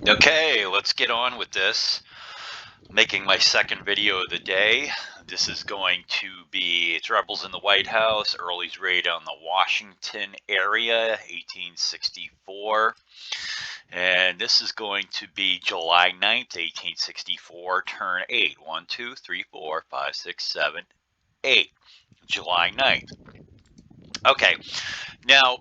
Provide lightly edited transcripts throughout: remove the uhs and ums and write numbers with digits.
Okay, let's get on with this. Making my second video of the day. This is going to be, it's Rebels in the White House, Early's raid on the Washington area, 1864. And this is going to be July 9th, 1864, turn 8. 1, 2, 3, 4, 5, 6, 7, 8. July 9th. Okay, now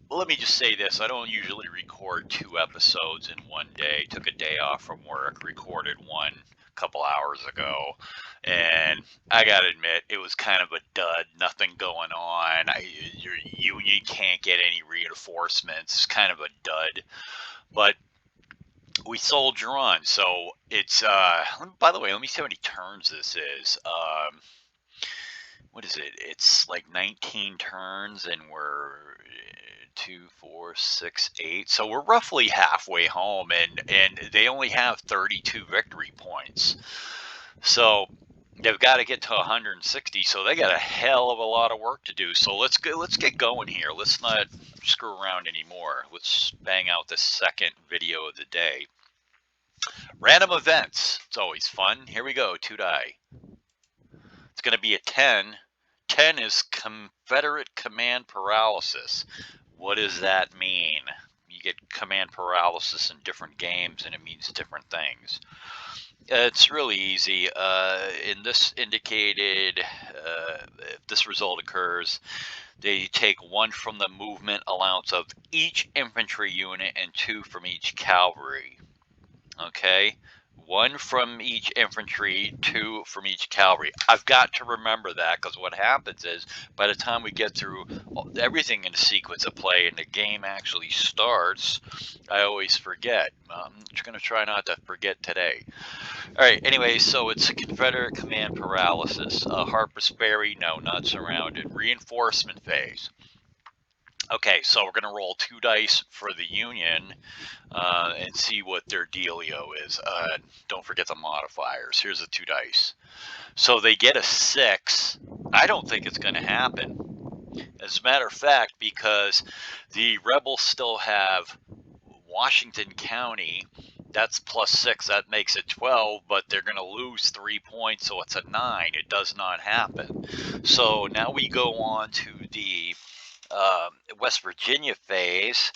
let me just say this. I don't usually record 2 episodes in one day. Took a day off from work, recorded one a couple hours ago, and I gotta admit, it was kind of a dud. Nothing going on. Your union can't get any reinforcements. It's kind of a dud. But we soldier on. So it's, by the way, let me see how many turns this is. What is it? It's like 19 turns, and we're 2, 4, 6, 8. So we're roughly halfway home, and they only have 32 victory points. So they've got to get to 160. So they got a hell of a lot of work to do. So let's get going here. Let's not screw around anymore. Let's bang out the second video of the day. Random events. It's always fun. Here we go. 2 die. It's going to be a 10. 10 is Confederate command paralysis. What does that mean? You get command paralysis in different games, and it means different things. It's really easy. In this indicated, if this result occurs, they take 1 from the movement allowance of each infantry unit and 2 from each cavalry. Okay? 1 from each infantry, 2 from each cavalry. I've got to remember that, because what happens is, by the time we get through everything in the sequence of play and the game actually starts, I always forget. I'm going to try not to forget today. All right, anyway, so it's a Confederate command paralysis. Harper's Ferry, no, not surrounded. Reinforcement phase. Okay, so we're going to roll 2 dice for the Union and see what their dealio is. Don't forget the modifiers. Here's the 2 dice. So they get a 6. I don't think it's going to happen. As a matter of fact, because the rebels still have Washington County, that's +6. That makes it 12, but they're going to lose 3 points, so it's a 9. It does not happen. So now we go on to the West Virginia phase,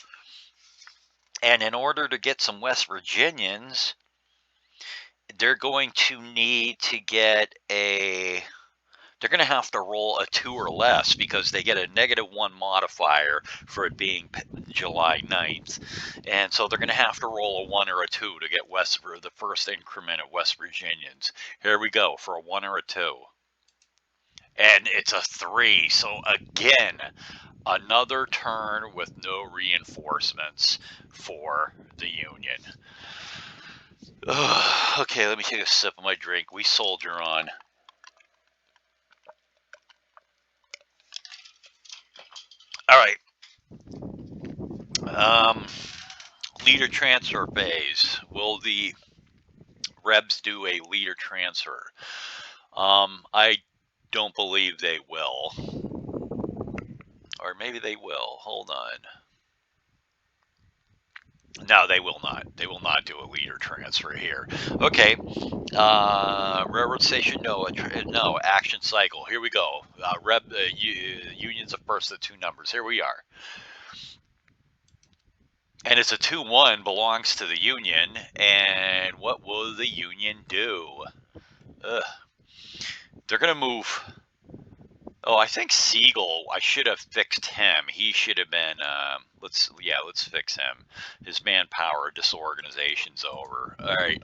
and in order to get some West Virginians, they're going to need to get they're going to have to roll a 2 or less, because they get a -1 modifier for it being July 9th, and so they're going to have to roll a 1 or a 2 to get the first increment of West Virginians. Here we go for a 1 or a 2, and it's a 3. So again, another turn with no reinforcements for the Union. Okay, let me take a sip of my drink. We soldier on. All right. Leader transfer phase. Will the Rebs do a leader transfer? I don't believe they will. Or maybe they will. Hold on. No, they will not. They will not do a leader transfer here. Okay. Railroad station, no. No. Action cycle. Here we go. Union's the first of the 2 numbers. Here we are. And it's a 2-1, belongs to the Union. And what will the Union do? They're going to move. Oh, I think Siegel, I should have fixed him. He should have been, let's fix him. His manpower disorganization's over. All right,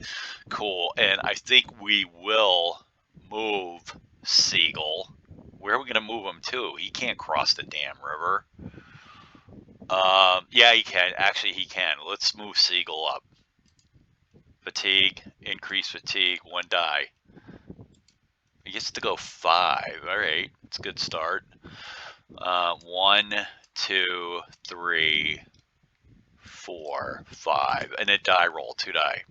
cool. And I think we will move Siegel. Where are we going to move him to? He can't cross the damn river. Yeah, he can. Actually, he can. Let's move Siegel up. Fatigue, increase fatigue, 1 die. He gets to go 5. All right, it's a good start. 1, 2, 3, 4, 5, and a die roll, 2 die.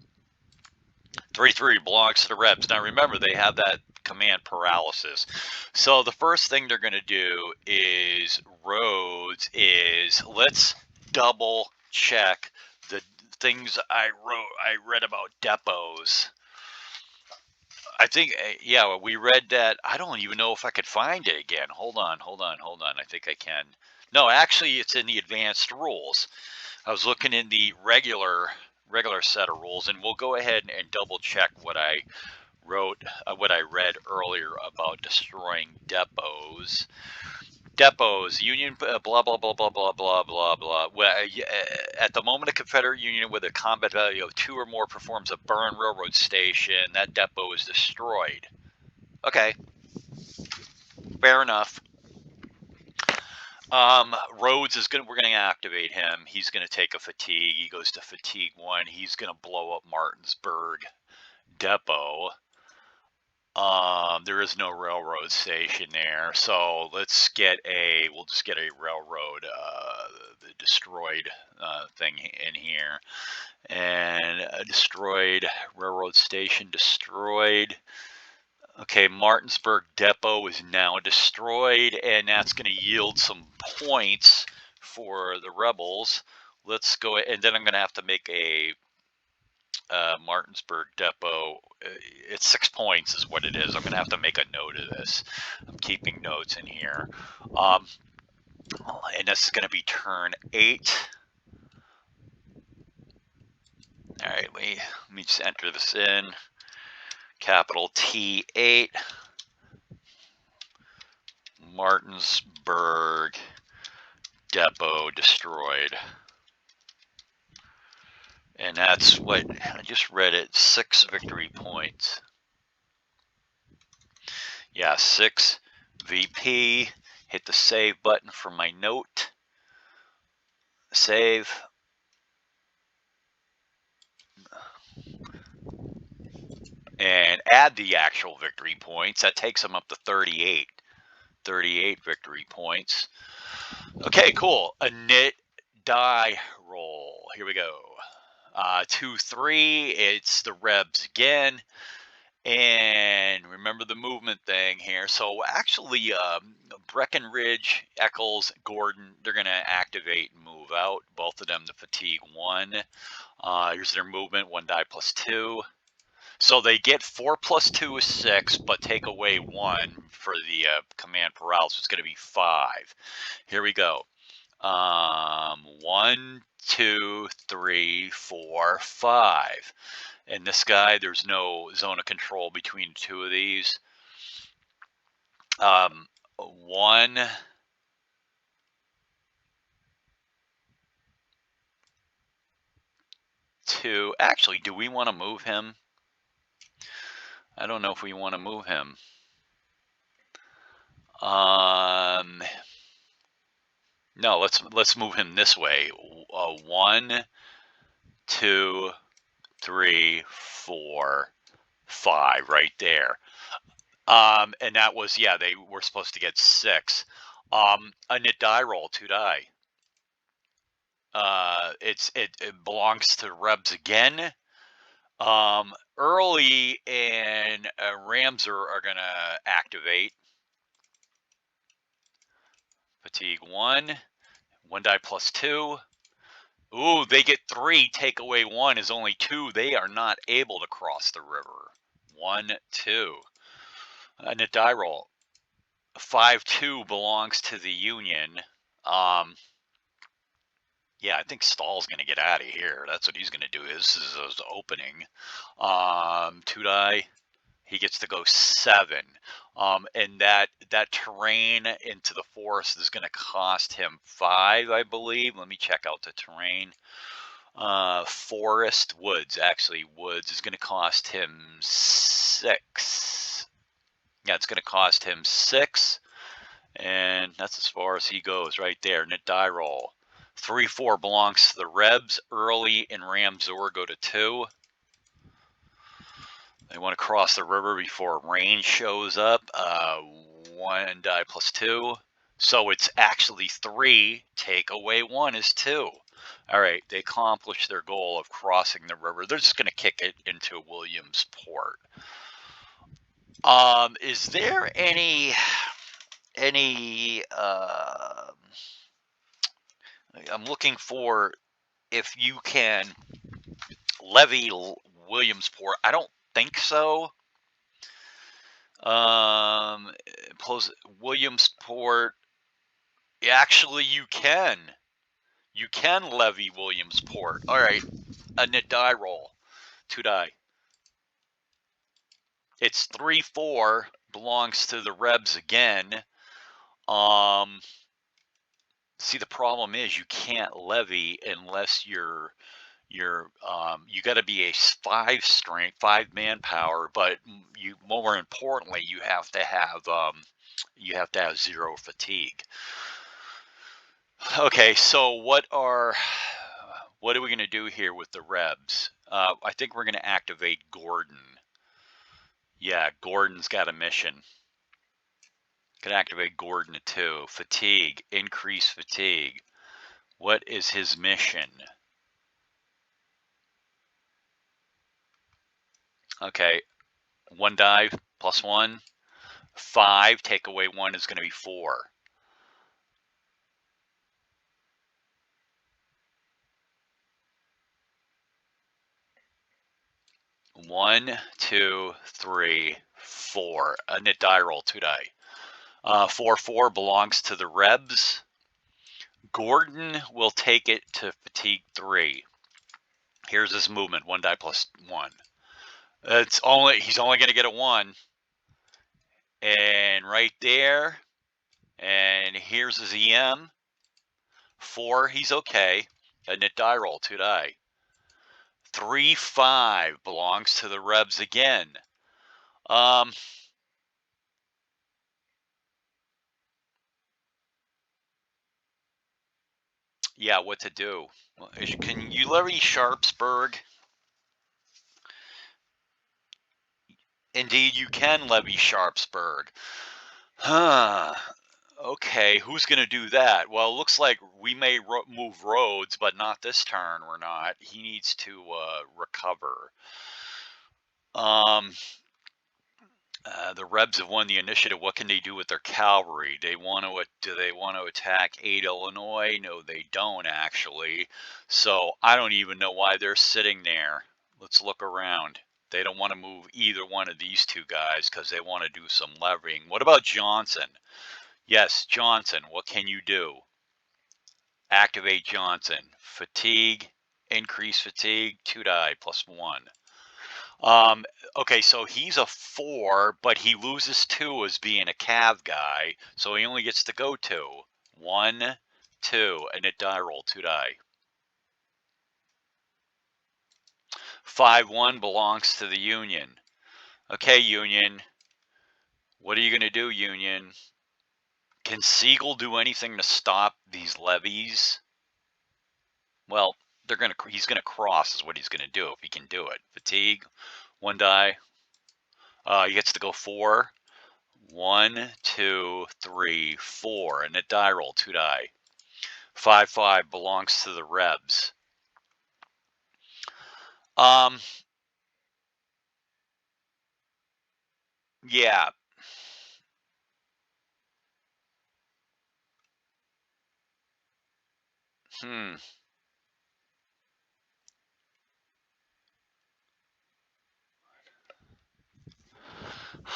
3-3 belongs to the Rebs. Now remember, they have that command paralysis. So the first thing they're going to do is roads is let's double check the things I read about depots. I think, yeah, we read that. I don't even know if I could find it again. Hold on. I think I can. No, actually, it's in the advanced rules. I was looking in the regular set of rules, and we'll go ahead and double check what I wrote, what I read earlier about destroying depots. Depots, Union, blah, blah, blah, blah, blah, blah, blah, blah. Well, at the moment, a Confederate Union with a combat value of 2 or more performs a burn railroad station, that depot is destroyed. Okay, fair enough. Rhodes is we're gonna activate him. He's gonna take a fatigue. He goes to fatigue 1. He's gonna blow up Martinsburg Depot. There is no railroad station there, so we'll just get a railroad, the destroyed thing in here, and a destroyed railroad station destroyed. Okay, Martinsburg Depot is now destroyed, and that's going to yield some points for the rebels. Let's go, and then I'm going to have to make a Martinsburg Depot. It's 6 points is what it is. I'm going to have to make a note of this. I'm keeping notes in here. And this is going to be turn 8. All right, let me just enter this in. Capital T8. Martinsburg Depot destroyed. And that's what I just read it. 6 victory points. Yeah, 6 VP. Hit the save button for my note. Save. And add the actual victory points. That takes them up to 38. 38 victory points. Okay, cool. A knit die roll. Here we go. 2-3. It's the Rebs again. And remember the movement thing here. So actually, Breckenridge, Eccles, Gordon, they're going to activate and move out. Both of them to fatigue 1. Here's their movement, 1 die plus 2. So they get 4 plus 2 is 6, but take away 1 for the command paralysis. It's going to be 5. Here we go. 1, 2, 3, 4, 5. And this guy, there's no zone of control between 2 of these. 1, 2. Actually, do we want to move him? I don't know if we want to move him. No, let's move him this way. 1, 2, 3, 4, 5, right there. And that was, yeah, they were supposed to get 6. A knit die roll, 2 die. It belongs to Rebs again. Early and Ramser are gonna activate. Fatigue 1. 1 die plus 2. Ooh, they get 3. Take away 1 is only 2. They are not able to cross the river. 1, 2. And a die roll. 5-2 belongs to the Union. Yeah, I think Stahl's going to get out of here. That's what he's going to do. This is his opening. 2 die. He gets to go 7. And that terrain into the forest is going to cost him 5, I believe. Let me check out the terrain. Forest, woods. Actually, woods is going to cost him 6. Yeah, it's going to cost him 6. And that's as far as he goes right there. Knit die roll. 3-4 belongs to the Rebs. Early and Ramsor go to 2. They want to cross the river before rain shows up. 1 die plus 2. So it's actually 3. Take away 1 is 2. All right, they accomplished their goal of crossing the river. They're just going to kick it into Williamsport. Is there any I'm looking for if you can levy Williamsport. I don't think so. Um, Plus Williamsport. Actually, you can. You can levy Williamsport. All right, a net die roll. 2 die. It's 3-4. Belongs to the Rebs again. See, the problem is you can't levy unless you got to be a 5 strength, 5 manpower, but you more importantly you have to have 0 fatigue. Okay, so what are we going to do here with the Rebs? I think we're going to activate Gordon. Yeah, Gordon's got a mission. Can activate Gordon too. Fatigue, increase fatigue. What is his mission? Okay, 1 die plus 1. 5, take away 1 is going to be 4. 1, 2, 3, 4. A net die roll, 2 die. 4-4 belongs to the Rebs. Gordon will take it to fatigue 3. Here's his movement, 1 die plus 1. He's only going to get a 1. And right there, and here's his EM. 4, he's okay. A net die roll, 2 die. 3-5 belongs to the Rebs again. Yeah, what to do? Can you levy Sharpsburg? Indeed, you can levy Sharpsburg. Huh. Okay, who's going to do that? Well, it looks like we may move roads, but not this turn. We're not. He needs to recover. The Rebs have won the initiative. What can they do with their cavalry? Do they want to attack 8 Illinois? No, they don't actually. So I don't even know why they're sitting there. Let's look around. They don't want to move either one of these two guys because they want to do some levying. What about Johnson? Yes, Johnson. What can you do? Activate Johnson. Fatigue, increase fatigue, 2 die plus 1. Okay, so he's a 4, but he loses 2 as being a cav guy, so he only gets to go 2. 1, 2, and a die roll, 2 die. 5-1 belongs to the Union. Okay, Union. What are you going to do, Union? Can Siegel do anything to stop these levies? Well, he's gonna cross is what he's gonna do if he can do it. Fatigue, 1 die. He gets to go 4. 1, 2, 3, 4, and a die roll, 2 die. 5-5 belongs to the Rebs. Yeah.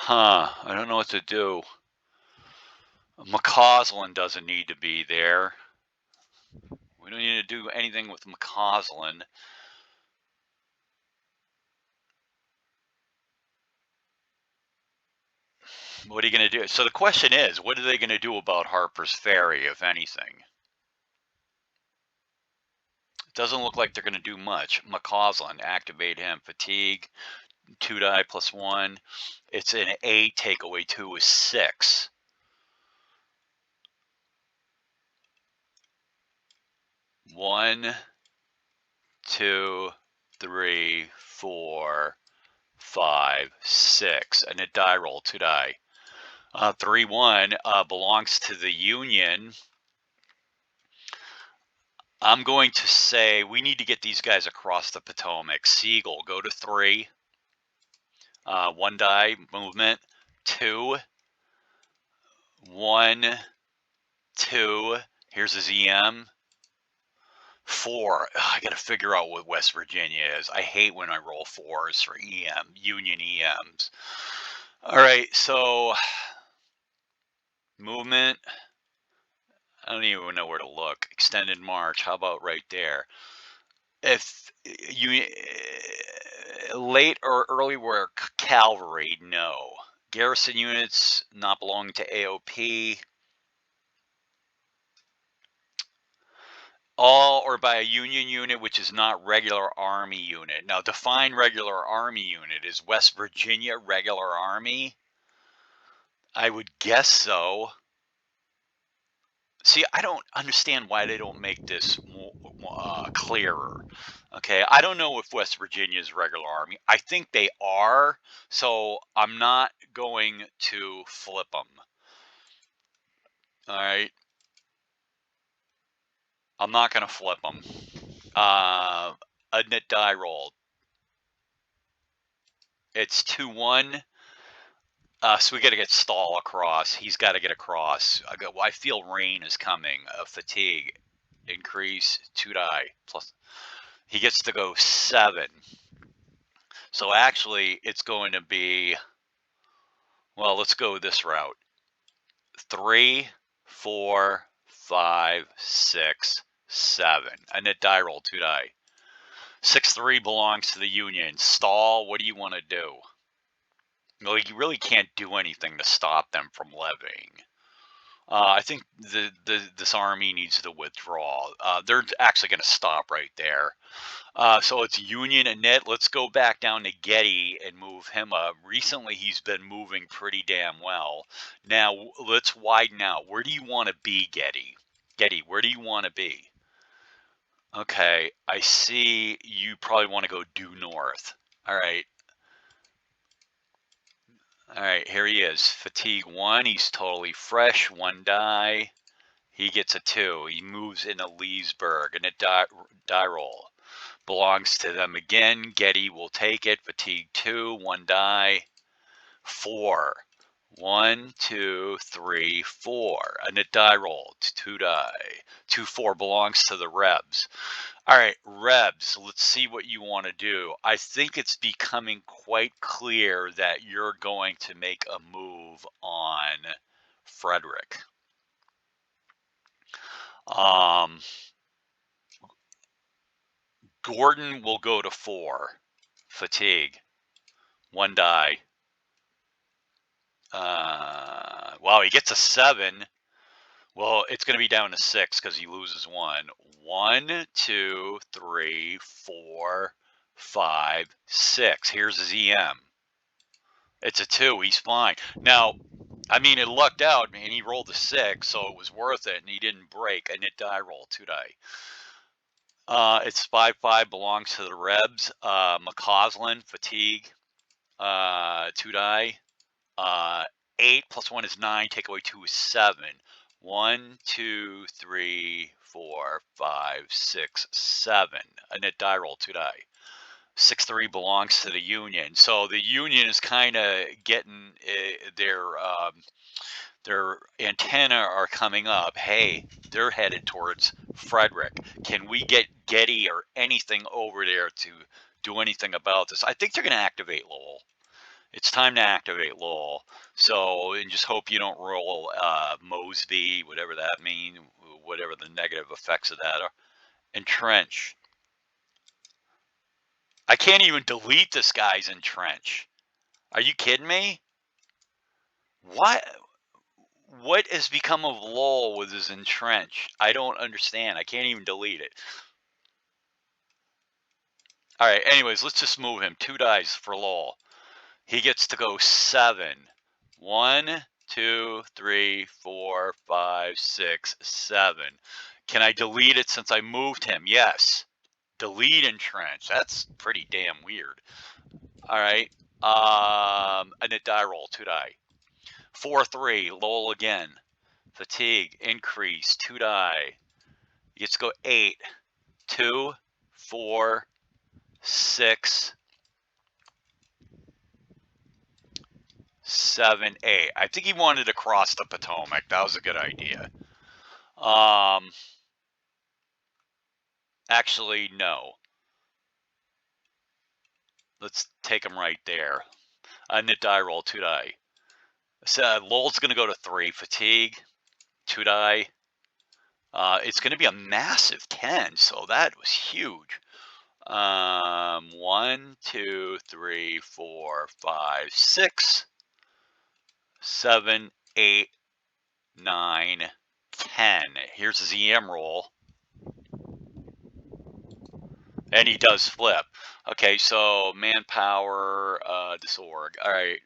I don't know what to do. McCausland doesn't need to be there. We don't need to do anything with McCausland. What are you going to do? So the question is, what are they going to do about Harper's Ferry, if anything? It doesn't look like they're going to do much. McCausland, activate him. Fatigue, 2 die plus 1. It's an 8. Take away 2 is 6. 1, 2, 3, 4, 5, 6, and a die roll, 2 die. 3-1 belongs to the Union. I'm going to say we need to get these guys across the Potomac. Siegel, go to 3. 1 die movement. 2, 1, 2. Here's his EM. 4. Ugh, I got to figure out what West Virginia is. I hate when I roll 4s for EM, Union EMs. All right, so movement. I don't even know where to look. Extended march. How about right there? If you late or early work cavalry, no. Garrison units not belonging to AOP. All or by a Union unit which is not regular Army unit. Now define regular Army unit. Is West Virginia regular Army? I would guess so. See, I don't understand why they don't make this more, clearer. Okay, I don't know if West Virginia is regular Army. I think they are, so I'm not going to flip them. All right, I'm not going to flip them. A knit die roll. It's 2-1. So we got to get Stahl across. He's got to get across. I feel rain is coming. Fatigue. Increase 2 die. Plus, he gets to go 7. So actually, it's going to be, well, let's go this route. 3, 4, 5, 6, 7. A knit die roll, 2 die. 6-3 belongs to the Union. Stahl, what do you want to do? Well, you really can't do anything to stop them from levying. I think this army needs to withdraw. They're actually going to stop right there. So it's Union and Knit. Let's go back down to Getty and move him up. Recently, he's been moving pretty damn well. Now, let's widen out. Where do you want to be, Getty? Getty, where do you want to be? Okay, I see you probably want to go due north. All right. All right, here he is. Fatigue 1. He's totally fresh. 1 die. He gets a 2. He moves into Leesburg, and a die roll belongs to them again. Getty will take it. Fatigue 2. 1 die. 4. 1, 2, 3, 4. And a die roll. 2 die. 2, 4 belongs to the Rebs. All right, Rebs, let's see what you want to do. I think it's becoming quite clear that you're going to make a move on Frederick. Gordon will go to 4. Fatigue. 1 die. Wow, he gets a 7. Well, it's going to be down to 6 because he loses 1. 1, 2, 3, 4, 5, 6. Here's his EM. It's a 2. He's fine. Now, I mean, it lucked out, and he rolled a 6, so it was worth it, and he didn't break. A knit die roll, 2 die. It's 5-5, belongs to the Rebs. McCausland, Fatigue, 2 die. 8 plus 1 is 9. Take away 2 is 7. 1, 2, 3, 4, 5, 6, 7. A knit die roll, 2 die. 6-3 belongs to the Union. So the Union is kind of getting their antenna are coming up. Hey, they're headed towards Frederick. Can we get Getty or anything over there to do anything about this? I think they're going to activate Lowell. It's time to activate Lowell. So, and just hope you don't roll Mosby, whatever that means, whatever the negative effects of that are. Entrench. I can't even delete this guy's entrench. Are you kidding me? What has become of Lowell with his entrench? I don't understand. I can't even delete it. All right, anyways, let's just move him. 2 dice for Lowell. He gets to go 7. 1, 2, 3, 4, 5, 6, 7. Can I delete it since I moved him? Yes. Delete entrench. That's pretty damn weird. All right. And a die roll, 2 die. 4-3. Lowell again. Fatigue. Increase. 2 die. He gets to go 8. 2, 4, 6, 7, 8. I think he wanted to cross the Potomac. That was a good idea. Actually, no. Let's take him right there. Knit die roll, 2 die. So Lowell's going to go to 3. Fatigue, 2 die. It's going to be a massive 10, so that was huge. 1, 2, 3, 4, 5, 6, 7, 8, 9, 10. Here's a ZM roll. And he does flip. Okay, so manpower, disorg. All right.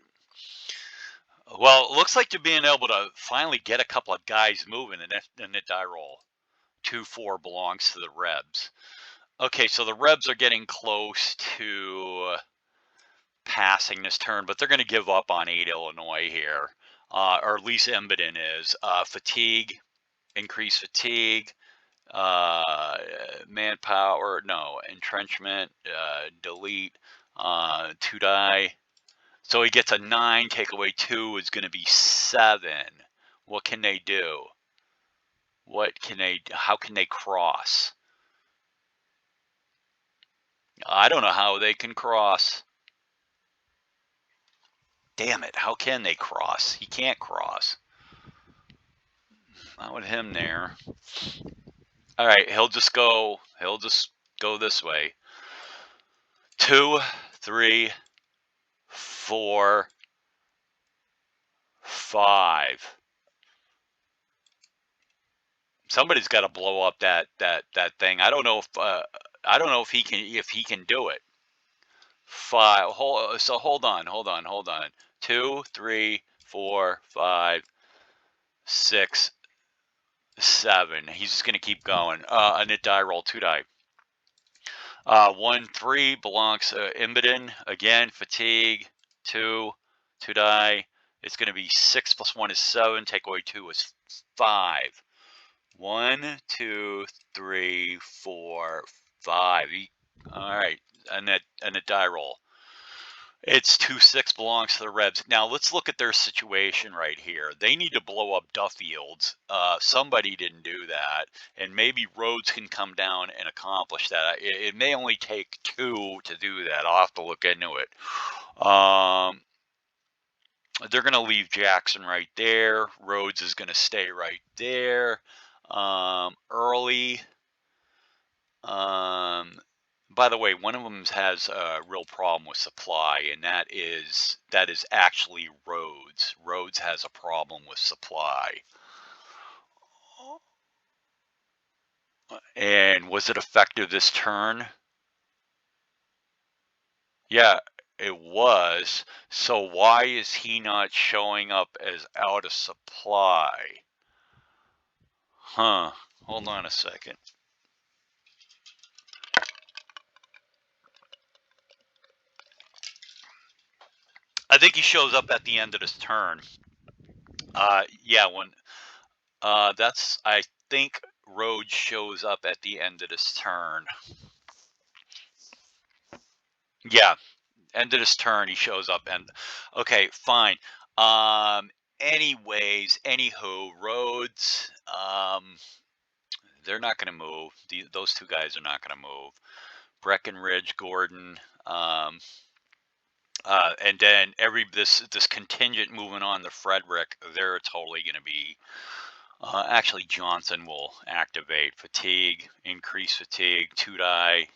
Well, it looks like you're being able to finally get a couple of guys moving in the die roll. 2-4 belongs to the Rebs. Okay, so the Rebs are getting close to passing this turn, but they're going to give up on 8 Illinois here. Or at least Embden is. Fatigue, increase fatigue. Manpower, no, entrenchment, delete, 2 die. So he gets a 9, take away 2 is going to be 7. What can they do? How can they cross? I don't know how they can cross. Damn it, how can they cross? He can't cross. Not with him there. All right, he'll just go this way. 2, 3, 4, 5. Somebody's got to blow up that thing. I don't know if he can do it. 5. So hold on. 2, 3, 4, 5, 6, 7. He's just gonna keep going. A knit die roll, 2 die. 1, 3 belongs Embden again. Fatigue, 2 die. It's gonna be 6 plus 1 is 7. Take away 2 is 5. 1, 2, 3, 4, 5. All right, and a die roll. It's 2-6 belongs to the Rebs. Now let's look at their situation right here. They need to blow up Duffields. Somebody didn't do that, and maybe Rhodes can come down and accomplish that. It may only take 2 to do that. I'll have to look into it. They're going to leave Jackson right there. Rhodes is going to stay right there. Early. By the way, one of them has a real problem with supply, and that is actually Rhodes. Rhodes has a problem with supply. And was it effective this turn? Yeah, it was. So why is he not showing up as out of supply? Huh. Hold on a second. I think he shows up at the end of this turn. Yeah, when I think Rhodes shows up at the end of this turn. Yeah, end of this turn he shows up, and okay, fine. Anyways, anywho, Rhodes, they're not going to move. Those two guys are not going to move. Breckenridge, Gordon, and then this contingent moving on to Frederick, they're totally going to be. Actually, Johnson will activate fatigue, increase fatigue, 2 die.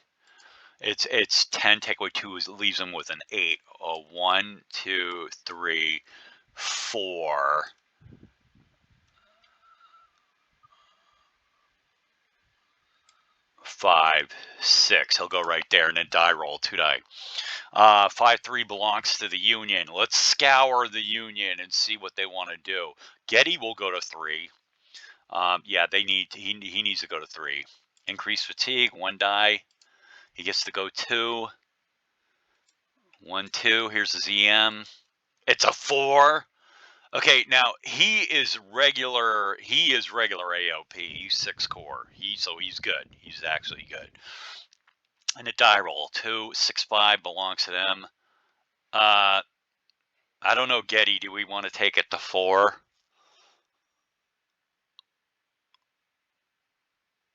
It's 10. Take away 2 leaves him with an 8. 1, 2, 3, 4. 5, 6. He'll go right there and then die roll, 2 die. 5, 3 belongs to the Union. Let's scour the Union and see what they want to do. Getty will go to 3. Yeah, he needs to go to 3. Increase fatigue, 1 die. He gets to go 2. 1, 2. Here's the ZM. It's a 4. Okay, now he is regular AOP. He's 6 core. So he's good. He's actually good. And a die roll, 2, 6, 5 belongs to them. I don't know, Getty. Do we want to take it to 4?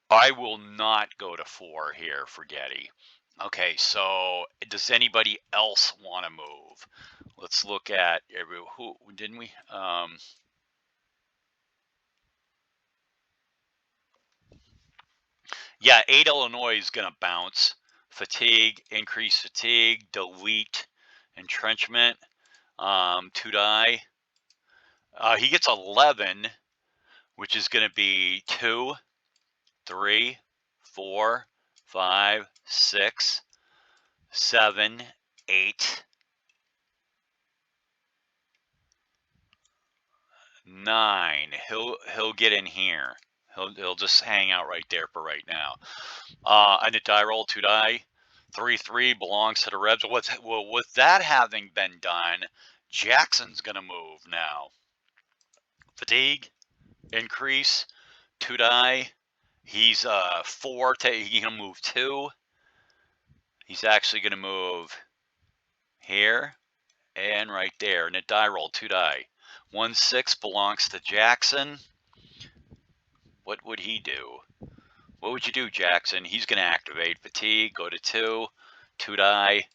I will not go to 4 here for Getty. Okay, so does anybody else want to move? Let's look at who didn't we? Yeah, 8 Illinois is going to bounce. Fatigue, increase fatigue, delete entrenchment, 2 die. He gets 11, which is going to be 2, 3, 4, 5, 6, 7, 8, 9. He'll get in here. He'll just hang out right there for right now. And a die roll, 2 die. 3-3 belongs to the Rebs. Well, with that having been done, Jackson's gonna move now. Fatigue, increase, 2 die. He's 4. He's gonna move 2. He's actually gonna move here and right there. And a die roll, 2 die. 1-6 belongs to Jackson. What would he do? What would you do, Jackson? He's going to activate fatigue. Go to 2. 2 die.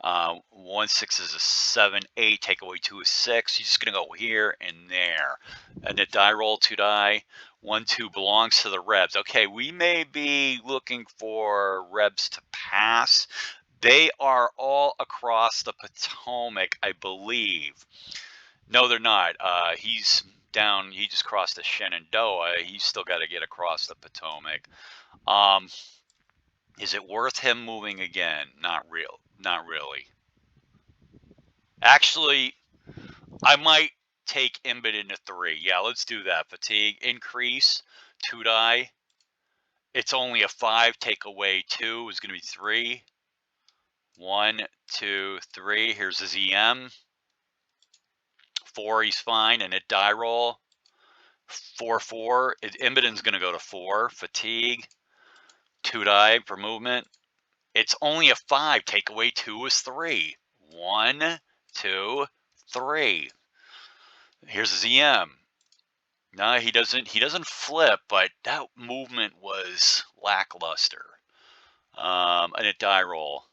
1-6 is a 7-8. Take away 2 is 6. He's just going to go here and there. And the die roll, 2 die. 1-2 belongs to the Rebs. Okay, we may be looking for Rebs to pass. They are all across the Potomac, I believe. No, they're not. He's down. He just crossed the Shenandoah. He's still got to get across the Potomac. Is it worth him moving again? Not really. Actually, I might take Imbit into 3. Yeah, let's do that. Fatigue, increase, 2 die. It's only a 5. Take away 2 is going to be 3. 1, 2, 3. Here's his EM. 4, he's fine. And a die roll. 4-4. Imbiden's going to go to 4. Fatigue, 2 die for movement. It's only a 5. Take away 2 is 3. 1, 2, 3. Here's his EM. No, he doesn't flip, but that movement was lackluster. And a die roll.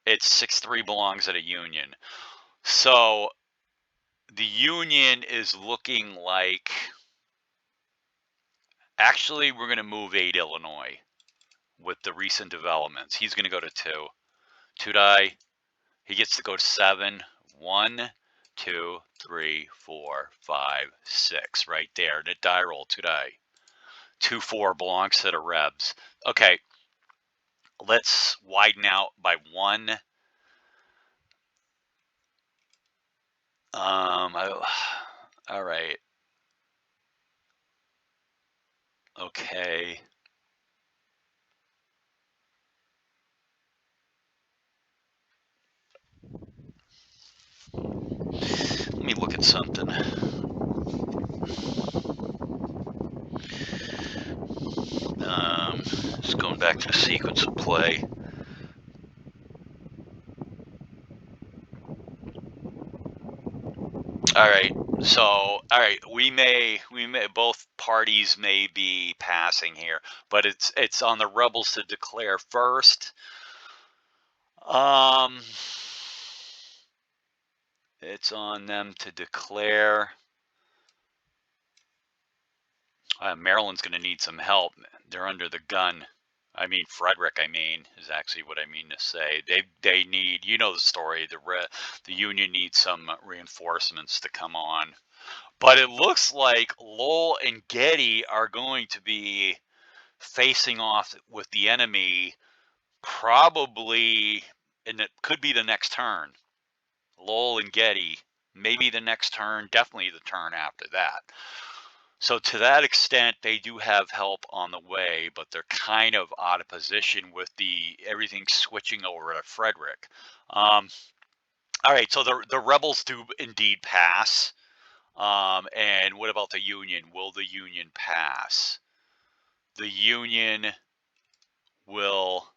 It's 6-3 belongs at a Union. So the Union is looking like, actually we're going to move 8 Illinois with the recent developments. He's going to go to 2. 2 die. He gets to go to 7. 1, 2, 3, 4, 5, 6. Right there. The die roll, 2 die. 2-4 belongs to the Rebs. Okay. Let's widen out by 1. All right. Okay. Let me look at something. Just going back to the sequence of play. All right. So, all right, we may both parties may be passing here, but it's on the rebels to declare first. It's on them to declare. Maryland's going to need some help. They're under the gun. I mean, Frederick, is actually what I mean to say. They need, you know the story, the Union needs some reinforcements to come on. But it looks like Lowell and Getty are going to be facing off with the enemy probably, and it could be the next turn. Lowell and Getty, maybe the next turn, definitely the turn after that. So to that extent, they do have help on the way, but they're kind of out of position with everything switching over to Frederick. All right, so the rebels do indeed pass. And what about the Union? Will the Union pass? The Union will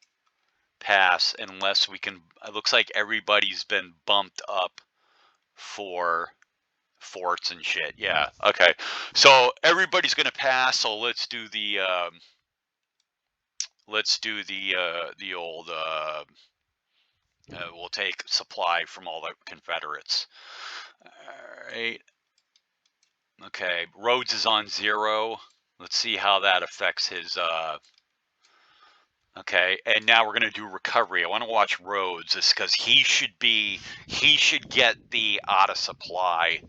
pass unless we can. It looks like everybody's been bumped up for forts and shit. Yeah. Okay. So everybody's gonna pass. So let's do the old. We'll take supply from all the Confederates. All right. Okay. Rhodes is on 0. Let's see how that affects his. Okay, and now we're gonna do recovery. I want to watch Rhodes, just because he should get the out of supply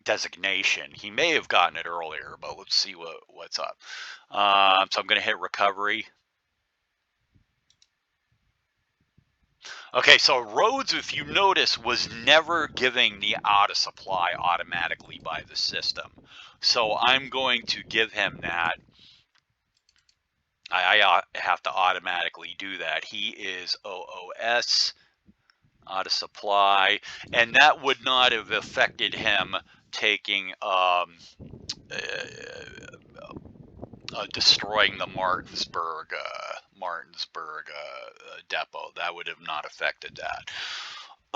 designation. He may have gotten it earlier, but let's see what's up. So I'm gonna hit recovery. Okay, so Rhodes, if you notice, was never giving the out of supply automatically by the system. So I'm going to give him that. I have to automatically do that. He is OOS, out of supply, and that would not have affected him taking destroying the Martinsburg depot. That would have not affected that.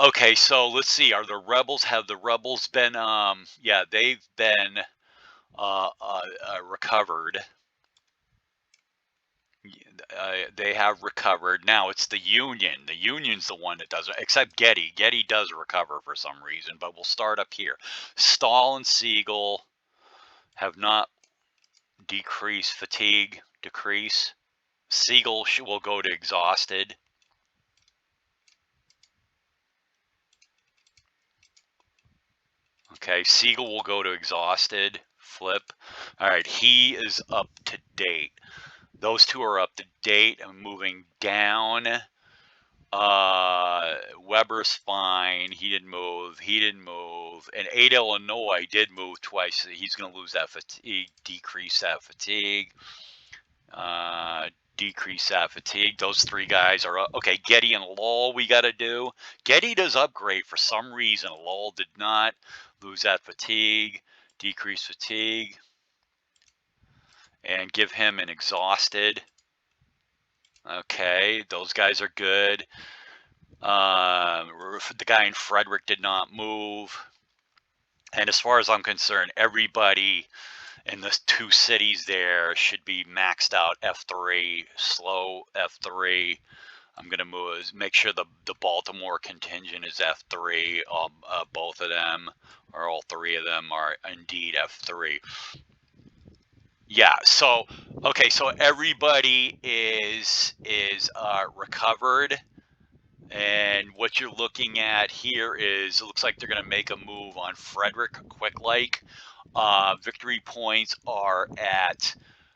Okay, so let's see. Have the rebels been? Yeah, they've been recovered. They have recovered. Now it's the Union. The Union's the one that doesn't, except Getty. Getty does recover for some reason, but we'll start up here. Stahl and Siegel have not decreased fatigue. Decrease. Siegel will go to exhausted. Okay, Siegel will go to exhausted. Flip. All right, he is up to date. Those two are up to date. I'm moving down. Weber's fine. He didn't move. And 8 Illinois did move twice. He's going to lose that fatigue, decrease that fatigue. Decrease that fatigue. Those three guys are up. Okay, Getty and Lowell we got to do. Getty does upgrade for some reason. Lowell did not. Lose that fatigue. Decrease fatigue. And give him an exhausted. Okay, those guys are good. The guy in Frederick did not move. And as far as I'm concerned, everybody in the two cities there should be maxed out F3, slow F3. I'm going to make sure the Baltimore contingent is F3. Both of them, or all three of them, are indeed F3. Yeah, so, okay, so everybody is recovered. And what you're looking at here is, it looks like they're going to make a move on Frederick quick like. Victory points are at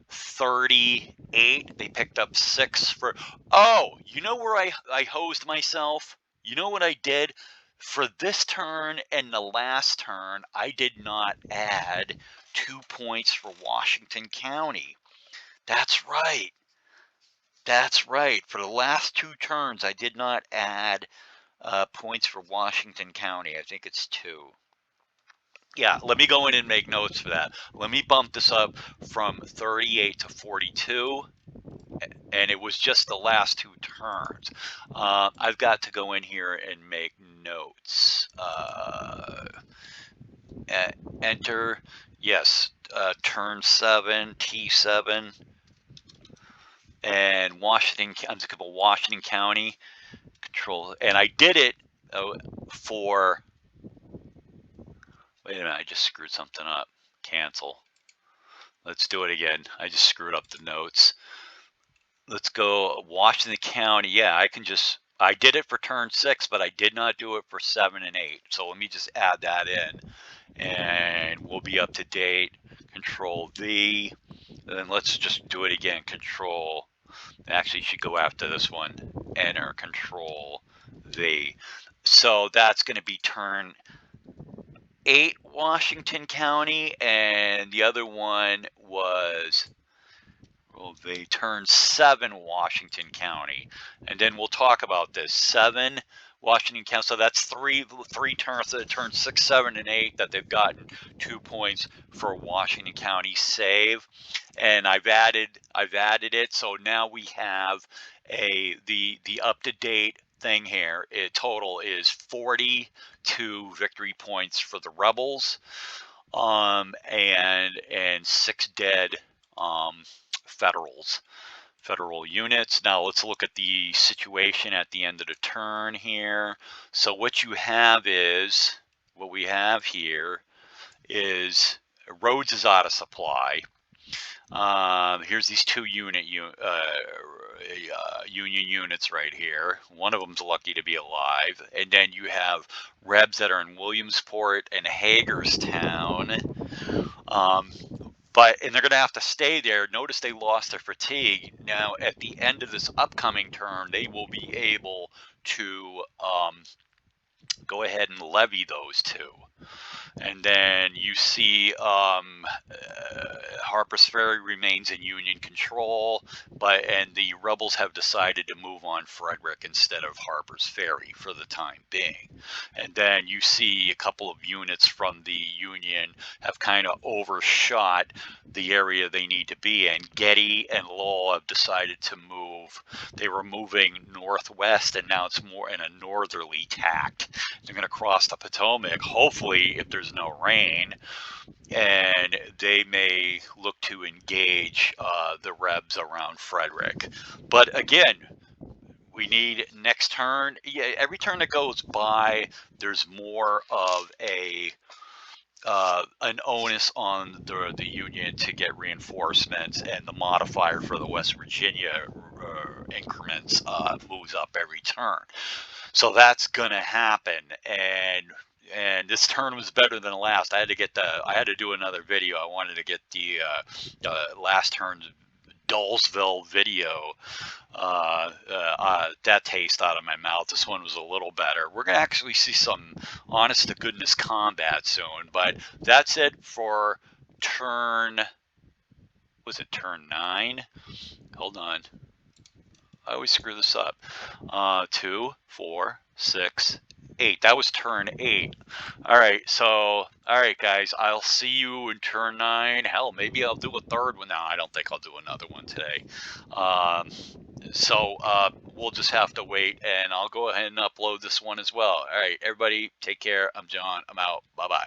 38. They picked up 6 for... Oh, you know where I hosed myself? You know what I did? For this turn and the last turn, I did not add 2 points for Washington County. That's right. That's right. For the last 2 turns, I did not add points for Washington County. I think it's 2. Yeah, let me go in and make notes for that. Let me bump this up from 38 to 42. And it was just the last 2 turns. I've got to go in here and make notes. Enter. Yes, turn 7, T7. And Washington, I'm just going to Washington County control, and I did it for, wait a minute, I just screwed something up. Cancel. Let's do it again. I just screwed up the notes. Let's go Washington County. Yeah, I did it for turn 6, but I did not do it for 7 and 8. So let me just add that in, and we'll be up to date. Control V, and then let's just do it again. Control. Actually, you should go after this one. Enter, Control V. So that's going to be turn 8 Washington County, and the other one was turn 7 Washington County. And then we'll talk about this. 7 Washington County. So that's three turns, turn 6, 7, and 8 that they've gotten 2 points for Washington County. Save. And I've added it. So now we have the up to date thing here. Total is 42 victory points for the rebels, and 6 dead federal units. Now let's look at the situation at the end of the turn here. So what we have here is Rhodes is out of supply. Here's these two Union units right here. One of them's lucky to be alive, and then you have Rebs that are in Williamsport and Hagerstown. And they're going to have to stay there. Notice they lost their fatigue. Now, at the end of this upcoming turn, they will be able to go ahead and levy those two. And then you see Harper's Ferry remains in Union control, and the rebels have decided to move on Frederick instead of Harper's Ferry for the time being. And then you see a couple of units from the Union have kind of overshot the area they need to be in. Getty and Lowell have decided to move. They were moving northwest, and now it's more in a northerly tack. They're going to cross the Potomac, hopefully, if there's no rain, and they may look to engage the Rebs around Frederick. But again, we need next turn. Yeah, every turn that goes by, there's more of an onus on the Union to get reinforcements, and the modifier for the West Virginia increments moves up every turn. So that's gonna happen, and this turn was better than the last. I had to do another video. I wanted to get the last turn's Dullsville video that taste out of my mouth. This one was a little better. We're gonna actually see some honest to goodness combat soon, but that's it for turn. Was it turn 9? Hold on. I always screw this up. 2, 4, 6, 8. That was turn 8. All right, guys. I'll see you in turn 9. Hell, maybe I'll do a third one now. I don't think I'll do another one today. We'll just have to wait, and I'll go ahead and upload this one as well. All right, everybody, take care. I'm John. I'm out. Bye-bye.